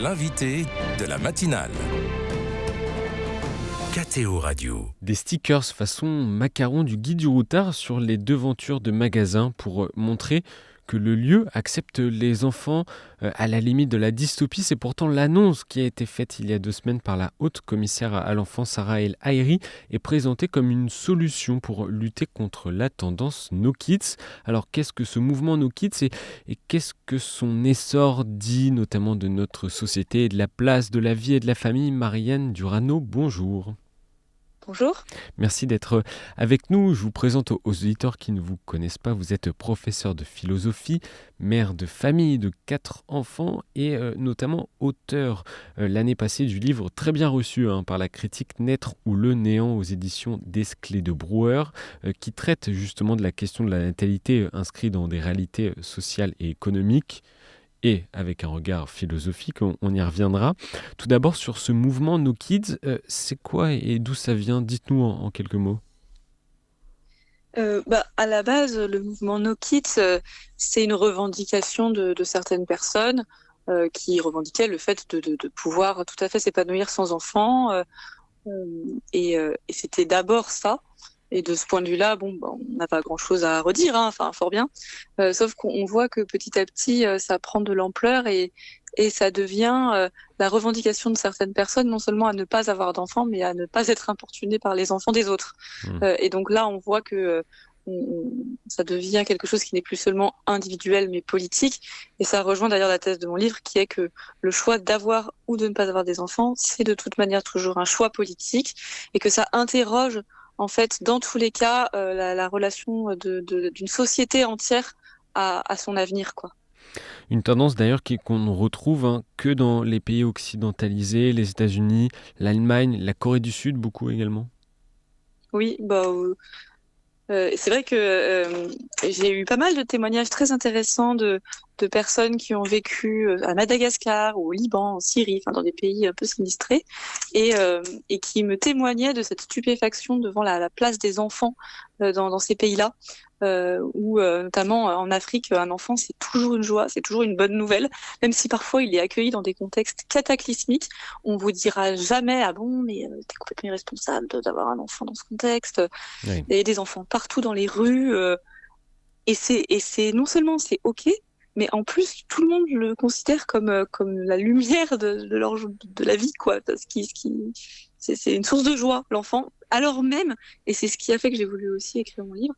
l'invité de la matinale. KTO Radio. Des stickers façon macaron du guide du routard sur les devantures de magasins pour montrer que le lieu accepte les enfants à la limite de la dystopie. C'est pourtant l'annonce qui a été faite il y a 2 semaines par la haute commissaire à l'enfance Sarah El Haïry et présentée comme une solution pour lutter contre la tendance No Kids. Alors qu'est-ce que ce mouvement No Kids et qu'est-ce que son essor dit notamment de notre société et de la place de la vie et de la famille? Marianne Durano, bonjour. Bonjour. Merci d'être avec nous. Je vous présente aux auditeurs qui ne vous connaissent pas. Vous êtes professeur de philosophie, mère de famille de 4 enfants et notamment auteur l'année passée du livre très bien reçu par la critique Naître ou le néant aux éditions Desclés de Brouwer qui traite justement de la question de la natalité inscrite dans des réalités sociales et économiques. Et avec un regard philosophique, on y reviendra. Tout d'abord, sur ce mouvement No Kids, c'est quoi et d'où ça vient? Dites-nous en quelques mots. À la base, le mouvement No Kids, c'est une revendication de certaines personnes qui revendiquaient le fait de pouvoir tout à fait s'épanouir sans enfants. Et c'était d'abord ça. Et de ce point de vue-là, on n'a pas grand-chose à redire, fort bien. Sauf qu'on voit que petit à petit, ça prend de l'ampleur et ça devient la revendication de certaines personnes, non seulement à ne pas avoir d'enfants, mais à ne pas être importuné par les enfants des autres. Et donc là, on voit que ça devient quelque chose qui n'est plus seulement individuel, mais politique. Et ça rejoint d'ailleurs la thèse de mon livre, qui est que le choix d'avoir ou de ne pas avoir des enfants, c'est de toute manière toujours un choix politique, et que ça interroge en fait, dans tous les cas, la relation d'une société entière à son avenir, quoi. Une tendance d'ailleurs qu'on ne retrouve que dans les pays occidentalisés, les États-Unis, l'Allemagne, la Corée du Sud, beaucoup également. Oui, c'est vrai que j'ai eu pas mal de témoignages très intéressants de personnes qui ont vécu à Madagascar ou au Liban, en Syrie, dans des pays un peu sinistrés, et qui me témoignaient de cette stupéfaction devant la place des enfants dans ces pays-là, où notamment en Afrique, un enfant c'est toujours une joie, c'est toujours une bonne nouvelle, même si parfois il est accueilli dans des contextes cataclysmiques. On vous dira jamais mais t'es complètement irresponsable d'avoir un enfant dans ce contexte. Oui. Il y a des enfants partout dans les rues, et c'est non seulement c'est ok, mais en plus tout le monde le considère comme la lumière de la vie, quoi. C'est une source de joie, l'enfant, alors même, et c'est ce qui a fait que j'ai voulu aussi écrire mon livre,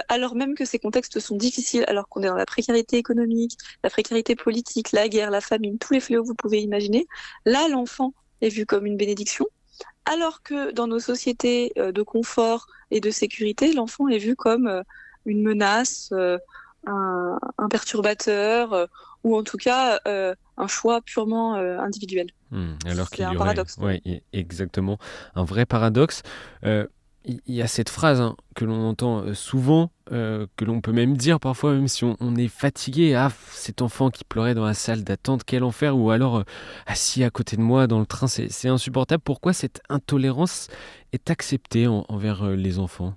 alors même que ces contextes sont difficiles, alors qu'on est dans la précarité économique, la précarité politique, la guerre, la famine, tous les fléaux que vous pouvez imaginer. Là, l'enfant est vu comme une bénédiction, alors que dans nos sociétés de confort et de sécurité, l'enfant est vu comme une menace, un perturbateur, ou en tout cas un choix purement individuel. Alors C'est qu'il y un aurait, paradoxe. exactement, un vrai paradoxe. Il y a cette phrase que l'on entend souvent, que l'on peut même dire parfois, même si on est fatigué. Ah, cet enfant qui pleurait dans la salle d'attente, quel enfer! Ou alors assis à côté de moi dans le train, c'est insupportable. Pourquoi cette intolérance est acceptée envers les enfants?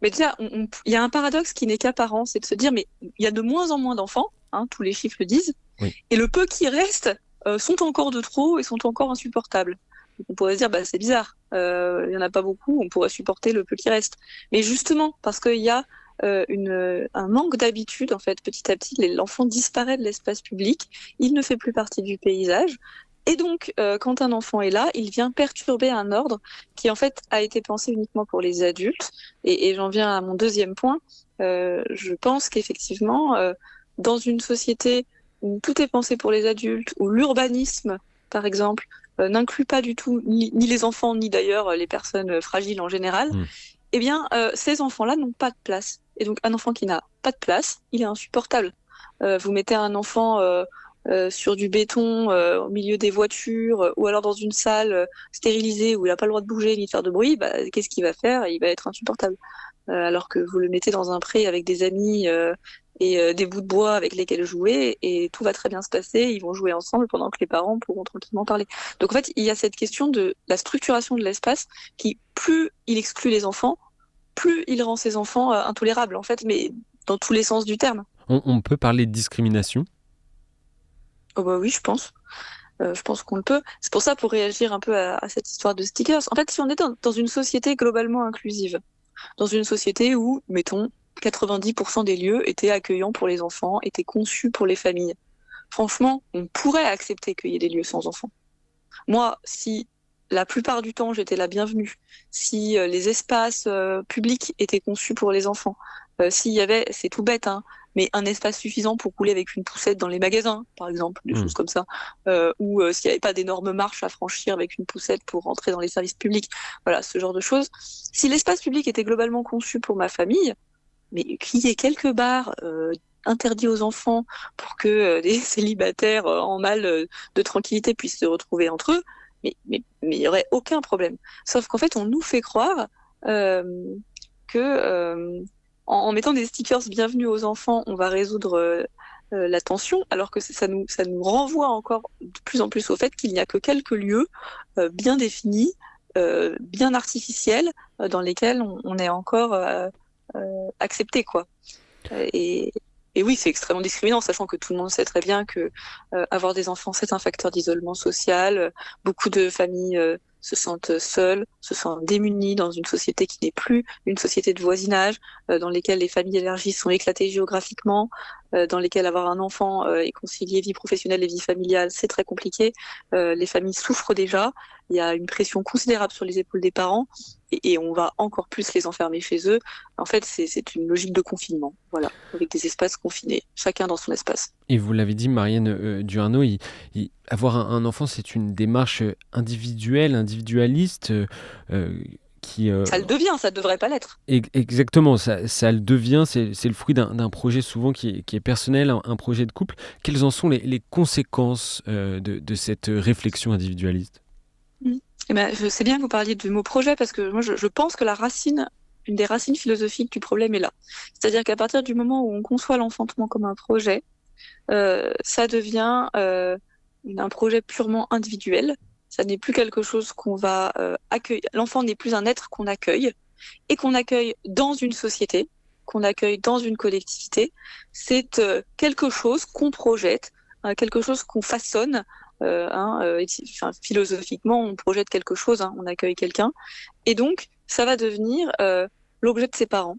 Mais déjà, il y a un paradoxe qui n'est qu'apparent, c'est de se dire, mais il y a de moins en moins d'enfants, tous les chiffres le disent, Oui. Et le peu qui restent sont encore de trop et sont encore insupportables. Donc on pourrait se dire, c'est bizarre, il y en a pas beaucoup, on pourrait supporter le peu qui reste. Mais justement, parce qu'il y a un manque d'habitude, en fait, petit à petit, l'enfant disparaît de l'espace public, il ne fait plus partie du paysage. Et donc, quand un enfant est là, il vient perturber un ordre qui, en fait, a été pensé uniquement pour les adultes. Et j'en viens à mon deuxième point. Je pense qu'effectivement, dans une société où tout est pensé pour les adultes, où l'urbanisme, par exemple, n'inclut pas du tout ni les enfants, ni d'ailleurs les personnes fragiles en général, eh bien, ces enfants-là n'ont pas de place. Et donc, un enfant qui n'a pas de place, il est insupportable. Vous mettez un enfant sur du béton, au milieu des voitures, ou alors dans une salle stérilisée où il n'a pas le droit de bouger ni de faire de bruit, qu'est-ce qu'il va faire? Il va être insupportable. Alors que vous le mettez dans un pré avec des amis et des bouts de bois avec lesquels jouer, et tout va très bien se passer, ils vont jouer ensemble pendant que les parents pourront tranquillement parler. Donc en fait, il y a cette question de la structuration de l'espace qui, plus il exclut les enfants, plus il rend ces enfants intolérables, en fait, mais dans tous les sens du terme. On peut parler de discrimination? Oh bah oui, je pense. Je pense qu'on le peut. C'est pour ça, pour réagir un peu à cette histoire de stickers. En fait, si on est dans une société globalement inclusive, dans une société où, mettons, 90% des lieux étaient accueillants pour les enfants, étaient conçus pour les familles, franchement, on pourrait accepter qu'il y ait des lieux sans enfants. Moi, si la plupart du temps j'étais la bienvenue, si les espaces publics étaient conçus pour les enfants, s'il y avait, c'est tout bête, hein, mais un espace suffisant pour rouler avec une poussette dans les magasins, par exemple, des choses comme ça, ou s'il n'y avait pas d'énormes marches à franchir avec une poussette pour rentrer dans les services publics, voilà, ce genre de choses. Si l'espace public était globalement conçu pour ma famille, mais qu'il y ait quelques bars interdits aux enfants pour que des célibataires en mal de tranquillité puissent se retrouver entre eux, mais il n'y aurait aucun problème. Sauf qu'en fait, on nous fait croire que en mettant des stickers bienvenue aux enfants, on va résoudre la tension, alors que ça nous renvoie encore de plus en plus au fait qu'il n'y a que quelques lieux bien définis, bien artificiels, dans lesquels on est encore accepté, quoi. Et, et oui, c'est extrêmement discriminant, sachant que tout le monde sait très bien que avoir des enfants, c'est un facteur d'isolement social. Beaucoup de familles se sentent seules, se sentent démunies dans une société qui n'est plus une société de voisinage, dans lesquelles les familles élargies sont éclatées géographiquement, dans lesquelles avoir un enfant et concilier vie professionnelle et vie familiale, c'est très compliqué. Les familles souffrent déjà, il y a une pression considérable sur les épaules des parents, et on va encore plus les enfermer chez eux. En fait, c'est une logique de confinement, voilà, avec des espaces confinés, chacun dans son espace. Et vous l'avez dit, Marianne Duarnaud, avoir un enfant, c'est une démarche individuelle, individualiste, qui... Ça le devient, ça ne devrait pas l'être. Exactement, ça le devient, c'est le fruit d'un projet souvent qui est personnel, un projet de couple. Quelles en sont les conséquences de cette réflexion individualiste ? Eh ben, je sais bien que vous parliez du mot projet, parce que moi, je pense que une des racines philosophiques du problème est là. C'est-à-dire qu'à partir du moment où on conçoit l'enfantement comme un projet, ça devient un projet purement individuel. Ça n'est plus quelque chose qu'on va accueillir. L'enfant n'est plus un être qu'on accueille, et qu'on accueille dans une société, qu'on accueille dans une collectivité. C'est quelque chose qu'on projette, quelque chose qu'on façonne. Philosophiquement, on projette quelque chose, hein, on accueille quelqu'un. Et donc, ça va devenir l'objet de ses parents.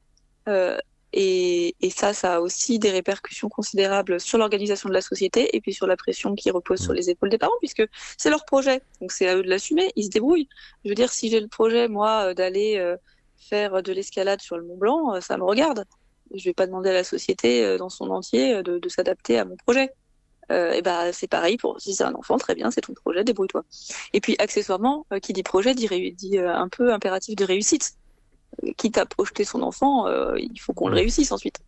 Et ça a aussi des répercussions considérables sur l'organisation de la société et puis sur la pression qui repose sur les épaules des parents, puisque c'est leur projet. Donc c'est à eux de l'assumer, ils se débrouillent. Je veux dire, si j'ai le projet, moi, d'aller faire de l'escalade sur le Mont Blanc, ça me regarde. Je vais pas demander à la société dans son entier de s'adapter à mon projet. Et ben c'est pareil pour si c'est un enfant, très bien, c'est ton projet, débrouille-toi. Et puis accessoirement, qui dit projet dit un peu impératif de réussite. Quitte à projeter son enfant, il faut qu'on le réussisse ensuite.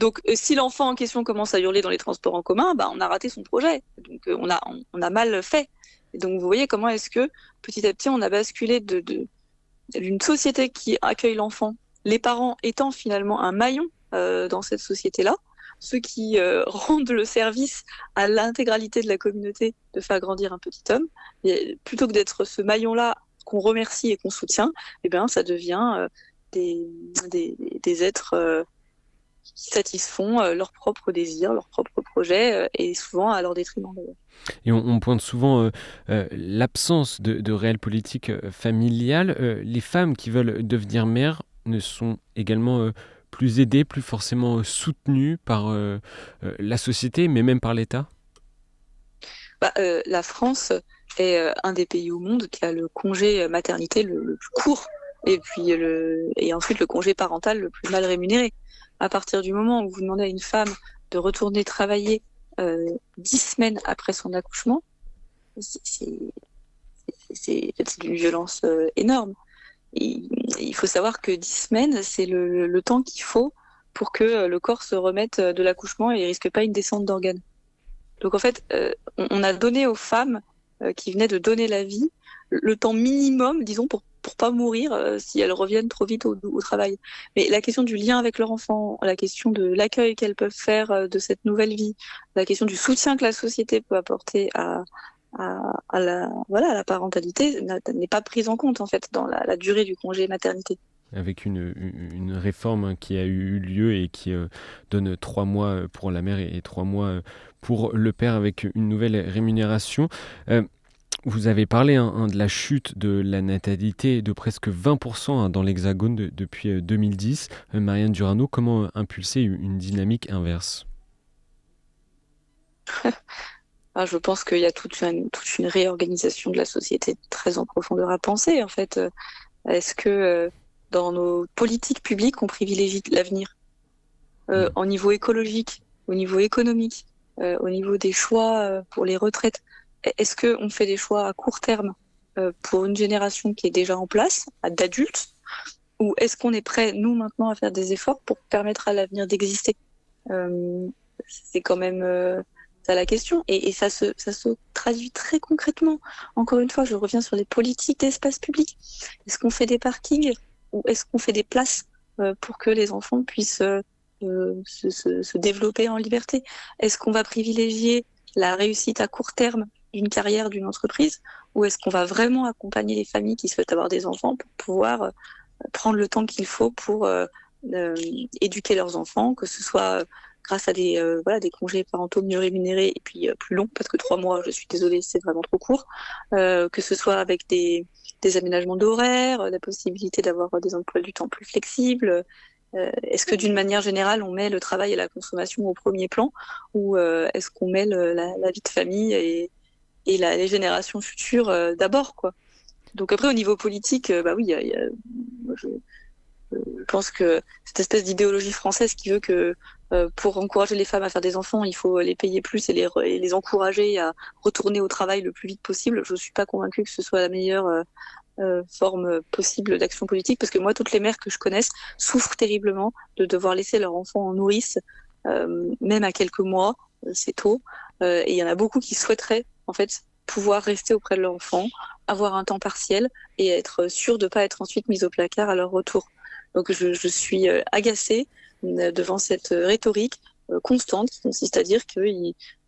Donc, si l'enfant en question commence à hurler dans les transports en commun, bah, on a raté son projet. Donc, on a mal fait. Et donc, vous voyez comment est-ce que, petit à petit, on a basculé d'une société qui accueille l'enfant, les parents étant finalement un maillon dans cette société-là, ceux qui rendent le service à l'intégralité de la communauté de faire grandir un petit homme, et plutôt que d'être ce maillon-là qu'on remercie et qu'on soutient, eh bien, ça devient des êtres qui satisfont leurs propres désirs, leurs propres projets, et souvent à leur détriment d'ailleurs. Et on pointe souvent l'absence de réelle politique familiale. Les femmes qui veulent devenir mères ne sont également plus aidées, plus forcément soutenues par la société, mais même par l'État ? La France est un des pays au monde qui a le congé maternité le plus court, et ensuite le congé parental le plus mal rémunéré. À partir du moment où vous demandez à une femme de retourner travailler 10 semaines après son accouchement, c'est d'une violence énorme. Il faut savoir que 10 semaines, c'est le temps qu'il faut pour que le corps se remette de l'accouchement et ne risque pas une descente d'organes. Donc en fait, on a donné aux femmes qui venaient de donner la vie le temps minimum, disons, pour pas mourir si elles reviennent trop vite au travail. Mais la question du lien avec leur enfant, la question de l'accueil qu'elles peuvent faire de cette nouvelle vie, la question du soutien que la société peut apporter à la parentalité n'est pas prise en compte en fait dans la durée du congé maternité. Avec une réforme qui a eu lieu et qui donne 3 mois pour la mère et 3 mois pour le père avec une nouvelle rémunération. Vous avez parlé de la chute de la natalité de presque 20% dans l'Hexagone depuis 2010. Marianne Durano, comment impulser une dynamique inverse? Je pense qu'il y a toute une réorganisation de la société très en profondeur à penser. En fait, est-ce que dans nos politiques publiques, on privilégie l'avenir au niveau écologique, au niveau économique, au niveau des choix pour les retraites? Est-ce qu'on fait des choix à court terme pour une génération qui est déjà en place, d'adultes, ou est-ce qu'on est prêt, nous, maintenant, à faire des efforts pour permettre à l'avenir d'exister? C'est quand même ça la question. Et ça se traduit très concrètement. Encore une fois, je reviens sur les politiques d'espace public. Est-ce qu'on fait des parkings ou est-ce qu'on fait des places pour que les enfants puissent se développer en liberté? Est-ce qu'on va privilégier la réussite à court terme d'une carrière, d'une entreprise, ou est-ce qu'on va vraiment accompagner les familles qui souhaitent avoir des enfants pour pouvoir prendre le temps qu'il faut pour éduquer leurs enfants, que ce soit grâce à des congés parentaux mieux rémunérés et puis plus longs, parce que 3 mois, je suis désolée, c'est vraiment trop court, que ce soit avec des aménagements d'horaires, la possibilité d'avoir des emplois du temps plus flexibles. Est-ce que d'une manière générale, on met le travail et la consommation au premier plan, ou est-ce qu'on met la vie de famille et les générations futures d'abord, quoi. Donc après, au niveau politique, oui, je pense que cette espèce d'idéologie française qui veut que pour encourager les femmes à faire des enfants, il faut les payer plus et les encourager à retourner au travail le plus vite possible. Je ne suis pas convaincue que ce soit la meilleure forme possible d'action politique, parce que moi, toutes les mères que je connaisse souffrent terriblement de devoir laisser leur enfant en nourrice, même à quelques mois, c'est tôt. Et il y en a beaucoup qui souhaiteraient en fait pouvoir rester auprès de leur enfant, avoir un temps partiel et être sûr de ne pas être ensuite mise au placard à leur retour. Donc je suis agacée devant cette rhétorique constante qui consiste à dire que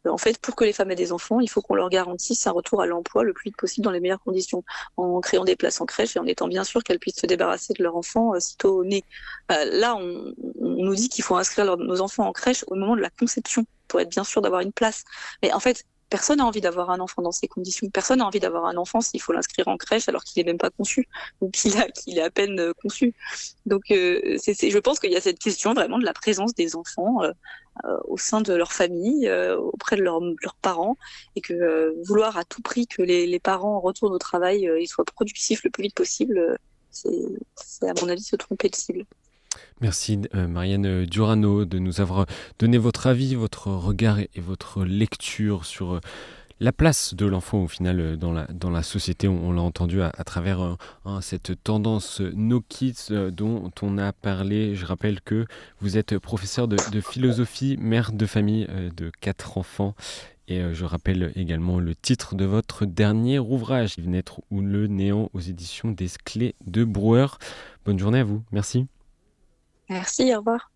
en fait, pour que les femmes aient des enfants, il faut qu'on leur garantisse un retour à l'emploi le plus vite possible dans les meilleures conditions, en créant des places en crèche et en étant bien sûr qu'elles puissent se débarrasser de leur enfant sitôt né. Là, on nous dit qu'il faut inscrire nos enfants en crèche au moment de la conception pour être bien sûr d'avoir une place. Mais en fait, personne n'a envie d'avoir un enfant dans ces conditions. Personne n'a envie d'avoir un enfant s'il faut l'inscrire en crèche alors qu'il est même pas conçu ou qu'il est à peine conçu. Donc, je pense qu'il y a cette question vraiment de la présence des enfants au sein de leur famille, auprès de leurs parents, et que vouloir à tout prix que les parents retournent au travail et soient productifs le plus vite possible, c'est à mon avis se tromper de cible. Merci Marianne Durano de nous avoir donné votre avis, votre regard et votre lecture sur la place de l'enfant au final dans la société. On l'a entendu à travers cette tendance No Kids dont on a parlé. Je rappelle que vous êtes professeur de philosophie, mère de famille de 4 enfants. Et je rappelle également le titre de votre dernier ouvrage, Naître ou le néant, aux éditions des Clés de Brouwer. Bonne journée à vous, merci. Merci, au revoir.